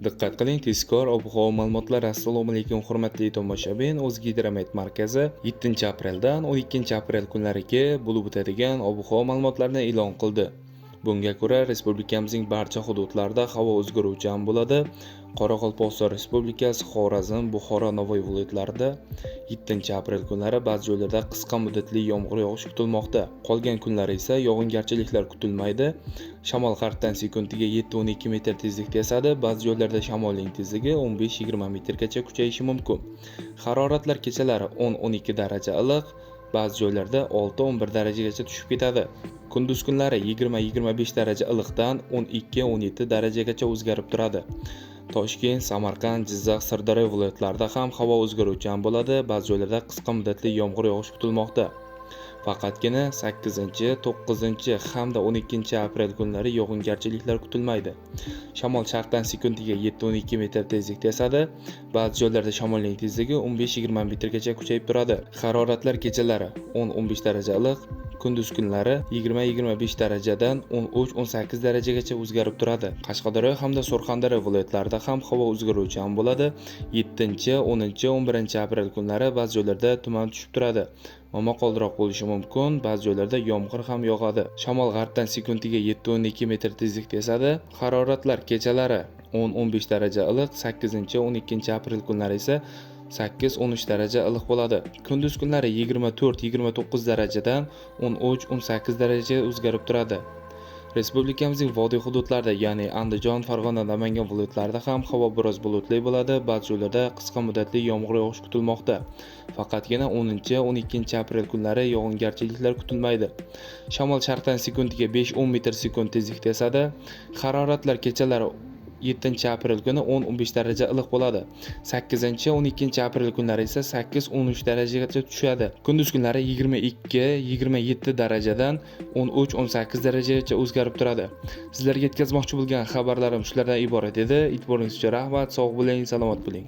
Diqqat qiling, tezkor ob-havo ma'lumotlari. Assalomu alaykum hurmatli tomoshabin. O'zgidromet markazi 7-apreldan 12-aprel kunlariga bo'lib o'tadigan ob-havo ma'lumotlarini e'lon qildi. Bunga ko'ra, respublikamizning barcha hududlarida havo o'zgaruvchan bo'ladi. Qoraqalpog'iston Respublikasi, Xorazm, Buxoro, Navoiy viloyatlarida 7-aprel kunlari ba'zi joylarda qisqa muddatli yomg'ir yog'ishi kutilmoqda. Qolgan kunlar esa yog'ingarchiliklar kutilmaydi. Shamol g'arbdan sekundiga 7-12 metr tezlikda esadi. Ba'zi joylarda shamolning tezligi 15-20 metrgacha kuchayishi mumkin. Haroratlar kechalari 10-12 daraja iliq, ba'zi joylarda 6-11 darajagacha tushib ketadi. Kunduz kunlari 20-25 daraja iliqdan 12-17 darajagacha o'zgarib turadi. Toshkent, Samarqand, Jizzax, Sirdaryo viloyatlarida ham havo o'zgaruvchan bo'ladi. Ba'zi joylarda qisqa muddatli yomg'ir yog'ishi kutilmoqda. Faqatgina 8, 9 hamda 12-aprel kunlari yog'ingarchiliklar kutilmaydi. Shamol sharqdan sekundiga 7-12 metr tezlikda esadi. Ba'zi joylarda shamolning tezligi 15-20 metrgacha kuchayib turadi. Haroratlar kechalari 10-15 daraja iliq, kunduz kunlari 20-25 darajadan 13-18 darajagacha o'zgarib turadi. Qashqadaryo hamda Surxondaryo viloyatlarida ham havo o'zgaruvchan bo'ladi. 7, 10, 11-aprel kunlari ba'zi joylarda tuman tushib turadi. Momaqaldiroq bo'lishi mumkin, ba'zi joylarda yomg'ir ham yog'adi. Shamol g'arbdan sekundiga 7-12 metr tezlikda esadi. Haroratlar kechalari 10-15 daraja iliq, 8-12-aprel kunlari esa 8-13 daraja iliq bo'ladi. Kunduz kunlari 24-29 darajadan 13-18 darajaga o'zgarib turadi. Respublikamizning vodiy hududlarida, ya'ni Andijon, Farg'ona, Namangan viloyatlarida ham havo biroz bulutli bo'ladi. Ba'zi joylarda qisqa muddatli yomg'ir yog'ishi kutilmoqda. Faqatgina 10-12-aprel kunlari yog'ingarchiliklar kutilmaydi. Shamol sharqdan sekundiga 5-10 metr sekund tezlikda esadi. Haroratlar kechalari 7-aprel kuni 10-15 daraja iliq bo'ladi. 8-12-aprel kunlari esa 8-13 darajagacha tushadi. Kunduz kunlari 22-27 darajadan 13-18 darajagacha o'zgarib turadi. Sizlarga yetkazmoqchi bo'lgan xabarlarim shulardan iborat edi. E'tiboringiz uchun rahmat. Sog' bo'ling, salomat bo'ling.